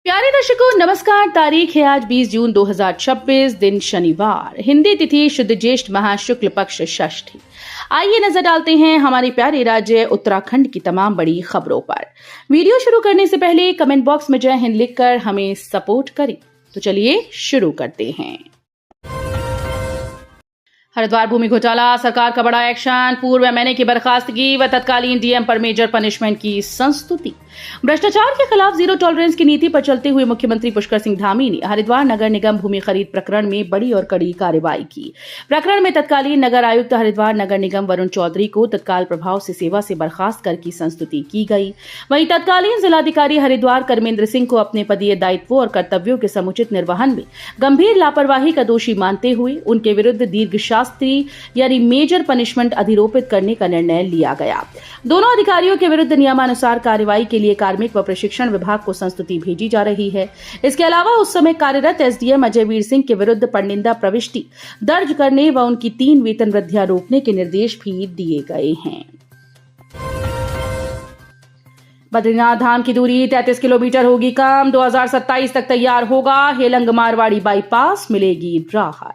प्यारे दर्शकों नमस्कार। तारीख है आज 20 जून 2026, दिन शनिवार, हिंदी तिथि शुद्ध ज्येष्ठ माह शुक्ल पक्ष षष्ठी। आइए नजर डालते हैं हमारे प्यारे राज्य उत्तराखंड की तमाम बड़ी खबरों पर। वीडियो शुरू करने से पहले कमेंट बॉक्स में जय हिंद लिखकर हमें सपोर्ट करें। तो चलिए शुरू करते हैं। हरिद्वार भूमि घोटाला, सरकार का बड़ा एक्शन, पूर्व एमएनए की बर्खास्तगी व तत्कालीन डीएम पर मेजर पनिशमेंट की संस्तुति। भ्रष्टाचार के खिलाफ जीरो टॉलरेंस की नीति पर चलते हुए मुख्यमंत्री पुष्कर सिंह धामी ने हरिद्वार नगर निगम भूमि खरीद प्रकरण में बड़ी और कड़ी कार्रवाई की। प्रकरण में तत्कालीन नगर आयुक्त हरिद्वार नगर निगम वरुण चौधरी को तत्काल प्रभाव से सेवा से बर्खास्त कर की संस्तुति की गई। वहीं तत्कालीन जिलाधिकारी हरिद्वार कर्मेंद्र सिंह को अपने पदीय दायित्वों और कर्तव्यों के समुचित निर्वहन में गंभीर लापरवाही का दोषी मानते हुए उनके विरुद्ध दीर्घशास्त्री यानी मेजर पनिशमेंट अधिरोपित करने का निर्णय लिया गया। दोनों अधिकारियों के विरुद्ध नियमानुसार कार्रवाई के लिए कार्मिक व प्रशिक्षण विभाग को संस्तुति भेजी जा रही है। इसके अलावा उस समय कार्यरत एसडीएम अजय वीर सिंह के विरुद्ध परनिंदा प्रविष्टि दर्ज करने व उनकी 3 वेतन वृद्धियां रोकने के निर्देश भी दिए गए हैं। बद्रीनाथ धाम की दूरी 33 किलोमीटर होगी कम, 2027 तक तैयार होगा हेलंग मारवाड़ी बाईपास, मिलेगी राहत।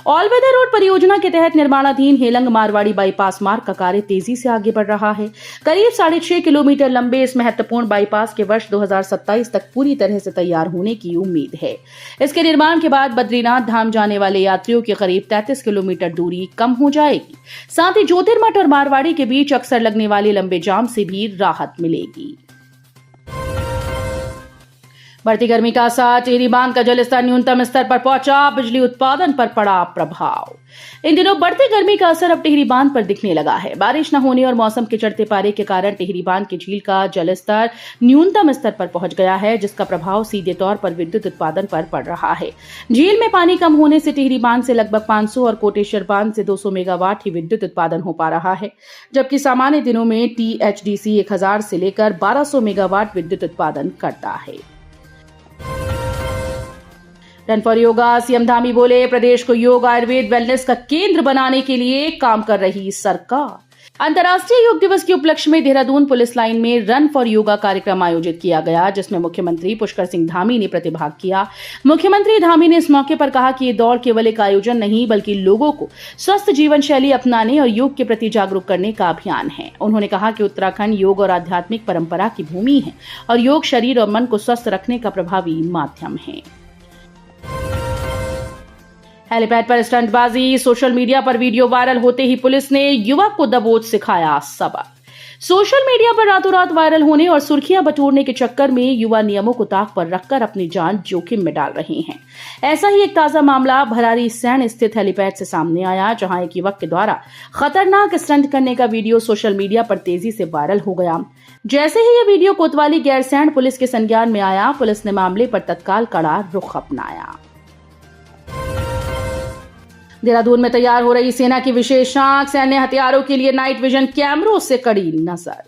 ऑल वेदर रोड परियोजना के तहत निर्माणाधीन हेलंग मारवाड़ी बाईपास मार्ग का कार्य तेजी से आगे बढ़ रहा है। करीब 6.5 किलोमीटर लंबे इस महत्वपूर्ण बाईपास के वर्ष 2027 तक पूरी तरह से तैयार होने की उम्मीद है। इसके निर्माण के बाद बद्रीनाथ धाम जाने वाले यात्रियों की करीब 33 किलोमीटर दूरी कम हो जाएगी। साथ ही ज्योतिर्मठ और मारवाड़ी के बीच अक्सर लगने वाले लंबे जाम से भी राहत मिलेगी। बढ़ती गर्मी का असर, टिहरी बांध का जलस्तर न्यूनतम स्तर पर पहुंचा, बिजली उत्पादन पर पड़ा प्रभाव। इन दिनों बढ़ती गर्मी का असर अब टिहरी बांध पर दिखने लगा है। बारिश न होने और मौसम के चढ़ते पारे के कारण टिहरी बांध की झील का जलस्तर न्यूनतम स्तर पर पहुंच गया है, जिसका प्रभाव सीधे तौर पर विद्युत उत्पादन पर पड़ रहा है। झील में पानी कम होने से टिहरी बांध से लगभग 500 और कोटेश्वर बांध से 200 मेगावाट ही विद्युत उत्पादन हो पा रहा है, जबकि सामान्य दिनों में टीएचडीसी 1000 से लेकर 1200 मेगावाट विद्युत उत्पादन करता है। Run for yoga, CM Dhami बोले प्रदेश को योग आयुर्वेद वेलनेस का केंद्र बनाने के लिए काम कर रही सरकार। अंतर्राष्ट्रीय योग दिवस के उपलक्ष्य में देहरादून पुलिस लाइन में रन फॉर योगा कार्यक्रम आयोजित किया गया, जिसमें मुख्यमंत्री पुष्कर सिंह धामी ने प्रतिभाग किया। मुख्यमंत्री धामी ने इस मौके पर कहा कि ये दौड़ केवल एक आयोजन नहीं बल्कि लोगों को स्वस्थ जीवन शैली अपनाने और योग के प्रति जागरूक करने का अभियान है। उन्होंने कहा कि उत्तराखंड योग और आध्यात्मिक परंपरा की भूमि है और योग शरीर और मन को स्वस्थ रखने का प्रभावी माध्यम है। हेलीपैड पर स्टंटबाजी, सोशल मीडिया पर वीडियो वायरल होते ही पुलिस ने युवक को दबोच सिखाया सबक। सोशल मीडिया पर रातों रात वायरल होने और सुर्खियां बटोरने के चक्कर में युवा नियमों को ताक पर रखकर अपनी जान जोखिम में डाल रहे हैं। ऐसा ही एक ताजा मामला भरारी सैण स्थित हेलीपैड से सामने आया, जहां एक युवक के द्वारा खतरनाक स्टंट करने का वीडियो सोशल मीडिया पर तेजी से वायरल हो गया। जैसे ही यह वीडियो कोतवाली गैरसैंण पुलिस के संज्ञान में आया, पुलिस ने मामले पर तत्काल कड़ा रुख अपनाया। देहरादून में तैयार हो रही सेना की विशेष आंख, सैन्य हथियारों के लिए नाइट विजन कैमरों से कड़ी नजर।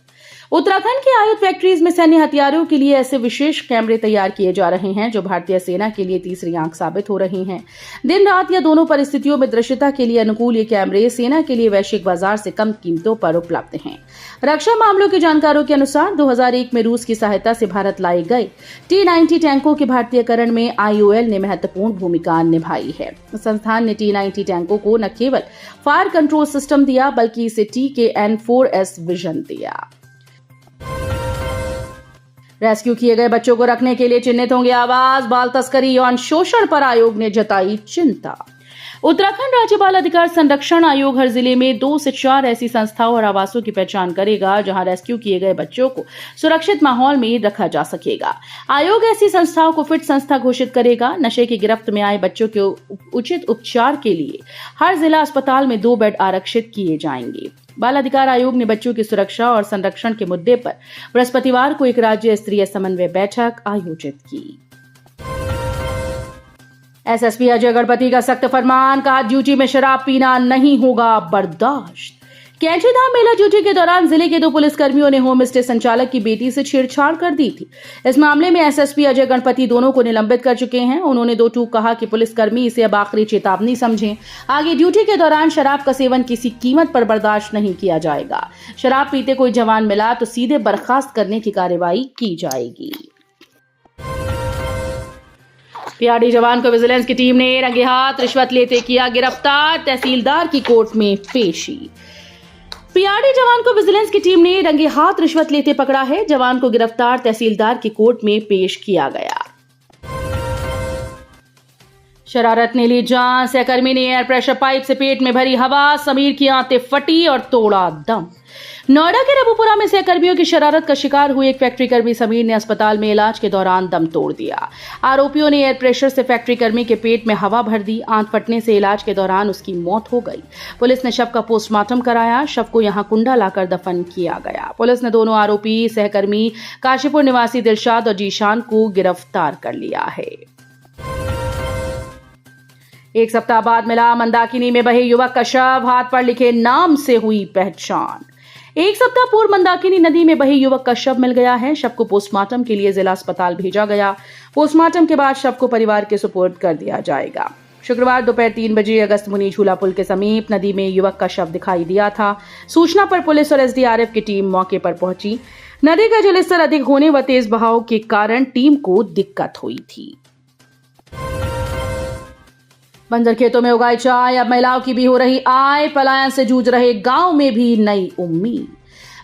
उत्तराखंड के आयुध फैक्ट्रीज में सैन्य हथियारों के लिए ऐसे विशेष कैमरे तैयार किए जा रहे हैं जो भारतीय सेना के लिए तीसरी आंख साबित हो रही हैं। दिन रात या दोनों परिस्थितियों में दृश्यता के लिए अनुकूल ये कैमरे सेना के लिए वैश्विक बाजार से कम कीमतों पर उपलब्ध हैं। रक्षा मामलों के जानकारों के अनुसार 2001 में रूस की सहायता से भारत लाए गए T-90 टैंकों के भारतीयकरण में IOL ने महत्वपूर्ण भूमिका निभाई है। संस्थान ने T-90 टैंकों को न केवल फायर कंट्रोल सिस्टम दिया बल्कि इसे TKN-4S विजन दिया। रेस्क्यू किए गए बच्चों को रखने के लिए चिन्हित होंगे आवास, बाल तस्करी यौन शोषण पर आयोग ने जताई चिंता। उत्तराखंड राज्य बाल अधिकार संरक्षण आयोग हर जिले में 2 से 4 ऐसी संस्थाओं और आवासों की पहचान करेगा जहां रेस्क्यू किए गए बच्चों को सुरक्षित माहौल में रखा जा सकेगा। आयोग ऐसी संस्थाओं को फिट संस्था घोषित करेगा। नशे की गिरफ्त में आए बच्चों के उचित उपचार के लिए हर जिला अस्पताल में 2 बेड आरक्षित किए जाएंगे। बाल अधिकार आयोग ने बच्चों की सुरक्षा और संरक्षण के मुद्दे पर बृहस्पतिवार को एक राज्य स्तरीय समन्वय बैठक आयोजित की। एसएसपी अजय गणपति का सख्त फरमान, कहा ड्यूटी में शराब पीना नहीं होगा बर्दाश्त। कैंचीधाम मेला ड्यूटी के दौरान जिले के 2 पुलिसकर्मियों ने होम स्टे संचालक की बेटी से छेड़छाड़ कर दी थी। इस मामले में एसएसपी अजय गणपति दोनों को निलंबित कर चुके हैं। उन्होंने 2 टूक कहा कि पुलिसकर्मी इसे अब आखिरी चेतावनी समझें। आगे ड्यूटी के दौरान शराब का सेवन किसी कीमत पर बर्दाश्त नहीं किया जाएगा। शराब पीते कोई जवान मिला तो सीधे बर्खास्त करने की कार्रवाई की जाएगी। पीआरडी जवान को विजिलेंस की टीम ने रंगे हाथ रिश्वत लेते किया गिरफ्तार, तहसीलदार की कोर्ट में पेशी। पीआरडी जवान को विजिलेंस की टीम ने रंगे हाथ रिश्वत लेते पकड़ा है। जवान को गिरफ्तार तहसीलदार की कोर्ट में पेश किया गया। शरारत ने ली जान, सहकर्मी ने एयर प्रेशर पाइप से पेट में भरी हवा, समीर की आंतें फटी और तोड़ा दम। नोएडा के रबुपुरा में सहकर्मियों की शरारत का शिकार हुए एक फैक्ट्री कर्मी समीर ने अस्पताल में इलाज के दौरान दम तोड़ दिया। आरोपियों ने एयर प्रेशर से फैक्ट्री कर्मी के पेट में हवा भर दी। आंत फटने से इलाज के दौरान उसकी मौत हो गई। पुलिस ने शव का पोस्टमार्टम कराया। शव को यहां कुंडा लाकर दफन किया गया। पुलिस ने दोनों आरोपी सहकर्मी काशीपुर निवासी दिलशाद और जीशान को गिरफ्तार कर लिया है। एक सप्ताह बाद मिला मंदाकिनी में बहे युवक का शव, हाथ पर लिखे नाम से हुई पहचान। एक सप्ताह पूर्व मंदाकिनी नदी में बहे युवक का शव मिल गया है। शव को पोस्टमार्टम के लिए जिला अस्पताल भेजा गया। पोस्टमार्टम के बाद शव को परिवार के सुपुर्द कर दिया जाएगा। शुक्रवार दोपहर 3 बजे अगस्त मुनि झूला पुल के समीप नदी में युवक का शव दिखाई दिया था। सूचना पर पुलिस और एसडीआरएफ की टीम मौके पर पहुंची। नदी का जलस्तर अधिक होने व तेज बहाव के कारण टीम को दिक्कत हुई थी। बंजर खेतों में उगाई चाय, अब महिलाओं की भी हो रही आय। पलायन से जूझ रहे गांव में भी नई उम्मीद।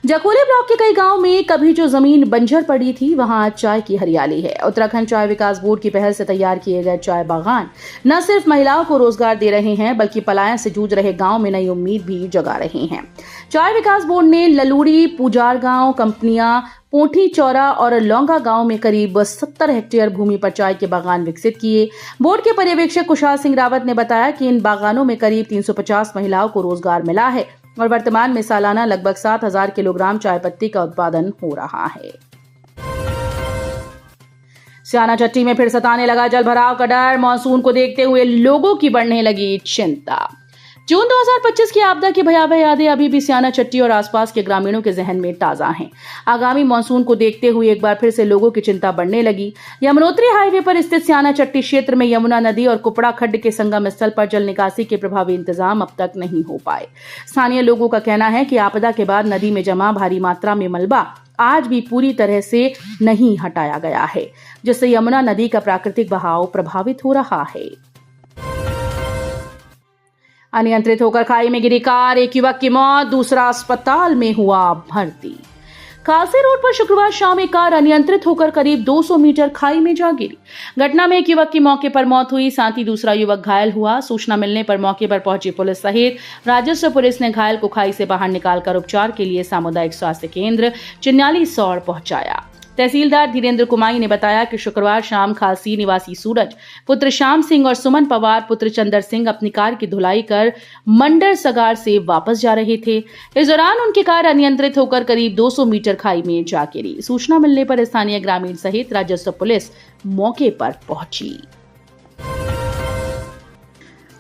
जकोली ब्लॉक के कई गांव में कभी जो जमीन बंजर पड़ी थी, वहां आज चाय की हरियाली है। उत्तराखंड चाय विकास बोर्ड की पहल से तैयार किए गए चाय बागान न सिर्फ महिलाओं को रोजगार दे रहे हैं, बल्कि पलायन से जूझ रहे गांव में नई उम्मीद भी जगा रहे हैं। चाय विकास बोर्ड ने ललूड़ी, पुजार गांव, कंपनियां, पोठी चौरा और लौंगा गांव में करीब 70 हेक्टेयर भूमि पर चाय के बागान विकसित किए। बोर्ड के पर्यवेक्षक कुशाल सिंह रावत ने बताया कि इन बागानों में करीब 350 महिलाओं को रोजगार मिला है और वर्तमान में सालाना लगभग 7,000 किलोग्राम चाय पत्ती का उत्पादन हो रहा है। स्याना चट्टी में फिर सताने लगा जलभराव का डर। मानसून को देखते हुए लोगों की बढ़ने लगी चिंता। जून 2025 की आपदा की भयावह यादें अभी भी स्याना चट्टी और आसपास के ग्रामीणों के जहन में ताजा हैं। आगामी मानसून को देखते हुए एक बार फिर से लोगों की चिंता बढ़ने लगी। यमुनोत्री हाईवे पर स्थित स्याना चट्टी क्षेत्र में यमुना नदी और कुपड़ा खड्ड के संगम स्थल पर जल निकासी के प्रभावी इंतजाम अब तक नहीं हो पाए। स्थानीय लोगों का कहना है कि आपदा के बाद नदी में जमा भारी मात्रा में मलबा आज भी पूरी तरह से नहीं हटाया गया है, जिससे यमुना नदी का प्राकृतिक बहाव प्रभावित हो रहा है। अनियंत्रित होकर खाई में गिरी कार, एक युवक की मौत, दूसरा अस्पताल में हुआ भर्ती। खालसे रोड पर शुक्रवार शाम एक कार अनियंत्रित होकर करीब 200 मीटर खाई में जा गिरी। घटना में एक युवक की मौके पर मौत हुई, साथ ही दूसरा युवक घायल हुआ। सूचना मिलने पर मौके पर पहुंची पुलिस सहित राजस्व पुलिस ने घायल को खाई से बाहर निकालकर उपचार के लिए सामुदायिक स्वास्थ्य केंद्र चिन्याली सौड़ पहुंचाया। तहसीलदार धीरेन्द्र कुमाई ने बताया कि शुक्रवार शाम खालसी निवासी सूरज पुत्र श्याम सिंह और सुमन पवार पुत्र चंदर सिंह अपनी कार की धुलाई कर मंडर सगार से वापस जा रहे थे। इस दौरान उनकी कार अनियंत्रित होकर करीब 200 मीटर खाई में जा गिरी। सूचना मिलने पर स्थानीय ग्रामीण सहित राजस्व पुलिस मौके पर पहुंची।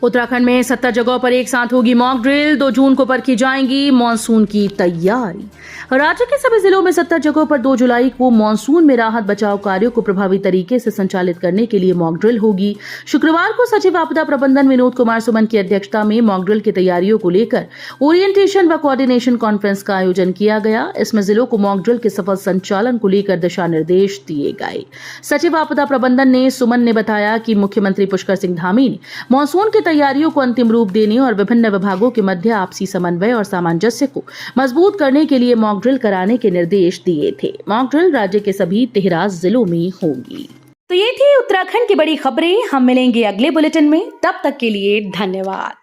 उत्तराखंड में 70 जगहों पर एक साथ होगी मॉक ड्रिल। 2 जून को परखी जाएंगी मानसून की तैयारी। राज्य के सभी जिलों में 70 जगहों पर 2 जुलाई को मानसून में राहत बचाव कार्यों को प्रभावी तरीके से संचालित करने के लिए मॉक ड्रिल होगी। शुक्रवार को सचिव आपदा प्रबंधन विनोद कुमार सुमन की अध्यक्षता में मॉक ड्रिल की तैयारियों को लेकर ओरिएंटेशन व कोऑर्डिनेशन कॉन्फ्रेंस का आयोजन किया गया। इसमें जिलों को मॉक ड्रिल के सफल संचालन को लेकर दिशा निर्देश दिए गए। सचिव आपदा प्रबंधन ने सुमन ने बताया कि मुख्यमंत्री पुष्कर सिंह धामी ने मानसून की तैयारियों को अंतिम रूप देने और विभिन्न विभागों के मध्य आपसी समन्वय और सामंजस्य को मजबूत करने के लिए मॉक ड्रिल कराने के निर्देश दिए थे। मॉक ड्रिल राज्य के सभी 13 जिलों में होगी। तो ये थी उत्तराखंड की बड़ी खबरें। हम मिलेंगे अगले बुलेटिन में, तब तक के लिए धन्यवाद।